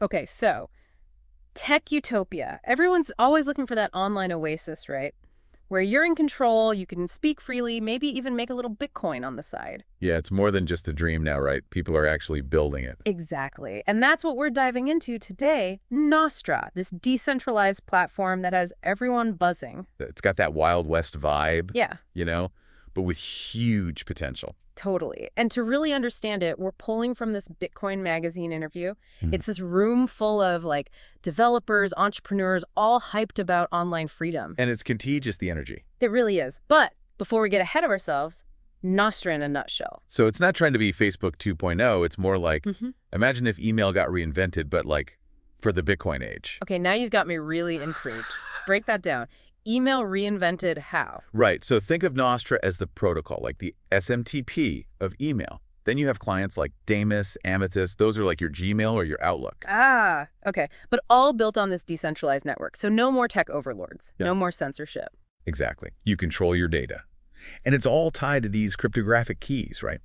Okay, so tech utopia. Everyone's always looking for that online oasis, right? Where you're in control, you can speak freely, maybe even make a little Bitcoin on the side. Yeah, it's more than just a dream now, right? People are actually building it. Exactly. And that's what we're diving into today, Nostra, this decentralized platform that has everyone buzzing. It's got that Wild West vibe, Yeah, you know, but with huge potential. totally. And to really understand it, we're pulling from this Bitcoin magazine interview. Mhm. It's this room full of developers, entrepreneurs, all hyped about online freedom. And it's contagious, the energy. It really is. But before we get ahead of ourselves, Nostra in a nutshell. So it's not trying to be Facebook 2.0. It's more like, hmm imagine if email got reinvented, but like for the Bitcoin age. Okay, now you've got me really intrigued. Break that down. Email reinvented how? Right. So think of Nostra as the protocol, like the SMTP of email. Then you have clients like Damus, Amethyst. Those are like your Gmail or your Outlook. Ah, okay. But all built on this decentralized network. So no more tech overlords, Yeah. no more censorship. Exactly. You control your data. And it's all tied to these cryptographic keys, right?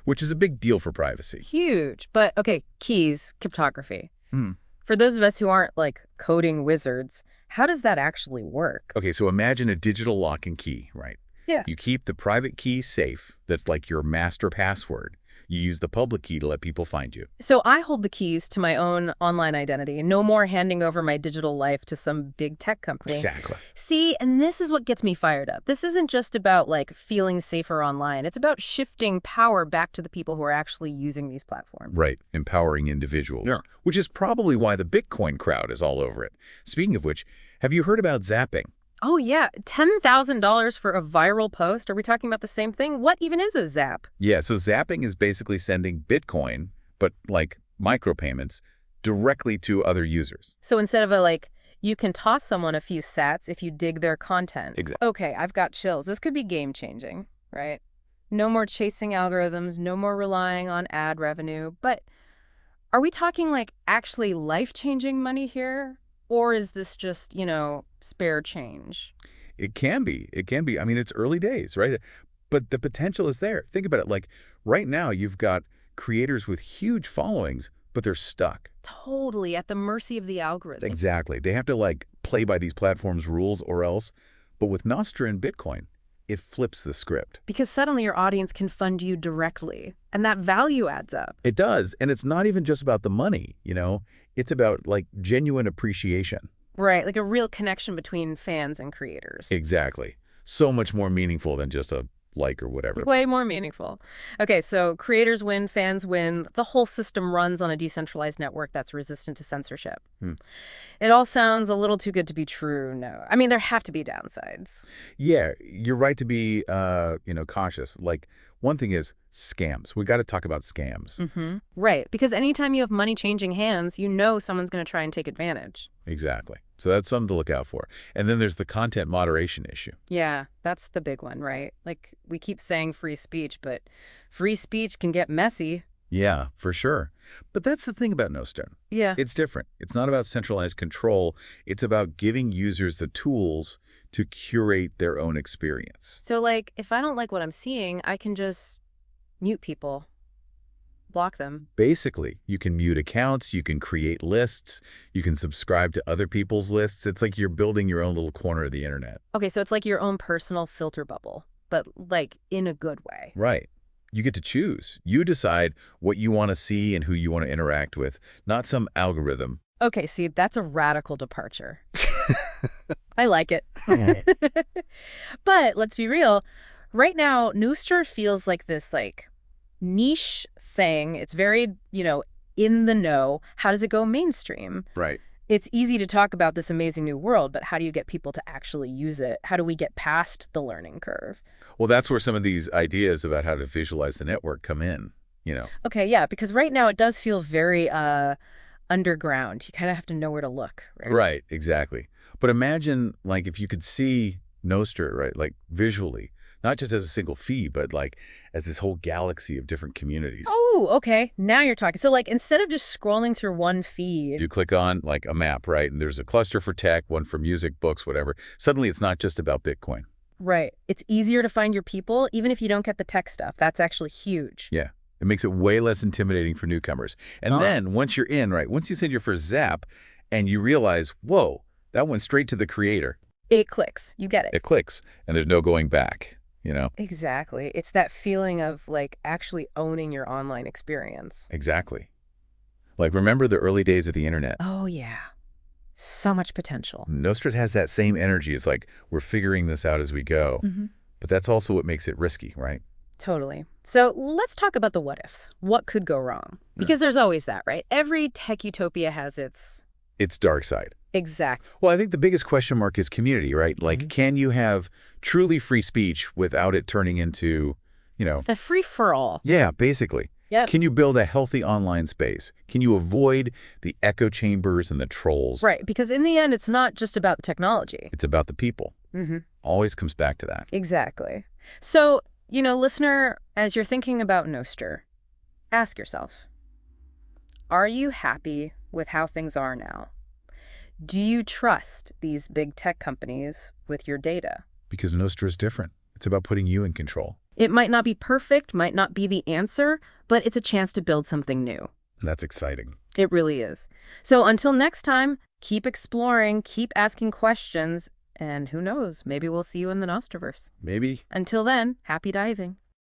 Which is a big deal for privacy. Huge. But okay, keys, cryptography. Hmm. For those of us who aren't coding wizards, how does that actually work? Okay, so imagine a digital lock and key, right? Yeah. You keep the private key safe. That's like your master password. You use the public key to let people find you. So I hold the keys to my own online identity. No more handing over my digital life to some big tech company. Exactly. See, and this is what gets me fired up. This isn't just about feeling safer online. It's about shifting power back to the people who are actually using these platforms. Right, empowering individuals. Yeah. Which is probably why the Bitcoin crowd is all over it. Speaking of which, have you heard about zapping? Oh yeah, $10,000 for a viral post? Are we talking about the same thing? What even is a zap? Yeah, so zapping is basically sending Bitcoin, but like micropayments, directly to other users. So instead of you can toss someone a few sats if you dig their content. Exactly. Okay, I've got chills. This could be game changing, right? No more chasing algorithms, no more relying on ad revenue. But are we talking actually life-changing money here? Or is this just, spare change? It can be. It can be. I mean, it's early days, right? But the potential is there. Think about it. Like right now, you've got creators with huge followings, but they're stuck. Totally at the mercy of the algorithm. Exactly. They have to play by these platforms' rules or else. But with Nostr and Bitcoin, it flips the script. Because suddenly your audience can fund you directly, and that value adds up. It does. And it's not even just about the money, It's about genuine appreciation. Right, like a real connection between fans and creators. Exactly. So much more meaningful than just a like or whatever. Way more meaningful. Okay, so creators win, fans win. The whole system runs on a decentralized network that's resistant to censorship. It all sounds a little too good to be true, no. I mean, there have to be downsides. Yeah, you're right to be, cautious. One thing is scams. We got to talk about scams. Right, because anytime you have money changing hands, you know someone's going to try and take advantage. Exactly. So that's something to look out for. And then there's the content moderation issue. Yeah, that's the big one, right? We keep saying free speech, but free speech can get messy. Yeah, for sure. But that's the thing about Nostr. Yeah. It's different. It's not about centralized control. It's about giving users the tools to curate their own experience. So, if I don't like what I'm seeing, I can just mute people, block them. Basically, you can mute accounts, you can create lists, you can subscribe to other people's lists. It's like you're building your own little corner of the internet. Okay, so it's like your own personal filter bubble, but in a good way. Right. You get to choose. You decide what you want to see and who you want to interact with, not some algorithm. Okay, see, that's a radical departure. I like it. But let's be real. Right now, Nostr feels like this niche thing. It's very, in the know. How does it go mainstream? Right. It's easy to talk about this amazing new world, but how do you get people to actually use it? How do we get past the learning curve? Well, that's where some of these ideas about how to visualize the network come in, Okay, yeah, because right now it does feel very underground. You kind of have to know where to look, right? Right, exactly. But imagine, if you could see Nostr, right, visually, not just as a single feed, but as this whole galaxy of different communities. Oh, okay. Now you're talking. So instead of just scrolling through one feed. You click on a map, right? And there's a cluster for tech, one for music, books, whatever. Suddenly it's not just about Bitcoin. Right. It's easier to find your people, even if you don't get the tech stuff. That's actually huge. Yeah. It makes it way less intimidating for newcomers. And Huh. then once you're in, right, once you send your first zap and you realize, whoa, that went straight to the creator, It clicks. You get it. it clicks and there's no going back. Exactly. It's that feeling of like actually owning your online experience. Exactly. Like, remember the early days of the internet? Oh, yeah. So much potential. Nostr has that same energy. It's like, we're figuring this out as we go. Hmm. But that's also what makes it risky, right? Totally. So let's talk about the what ifs. What could go wrong? Yeah. Because there's always that, right? Every tech utopia has its It's dark side. exact. Well, I think the biggest question mark is community, right? Like, can you have truly free speech without it turning into, The free for all. yeah, basically. Yep. Can you build a healthy online space? Can you avoid the echo chambers and the trolls? Right. Because in the end, it's not just about the technology. It's about the people. Mm-hmm. Always comes back to that. Exactly. So, listener, as you're thinking about Nostr, ask yourself, are you happy with how things are now? Do you trust these big tech companies with your data? Because Nostra is different. It's about putting you in control. It might not be perfect, might not be the answer, but it's a chance to build something new. That's exciting. It really is. So until next time, keep exploring, keep asking questions, and who knows, maybe we'll see you in the Nostriverse. Maybe. Until then, happy diving.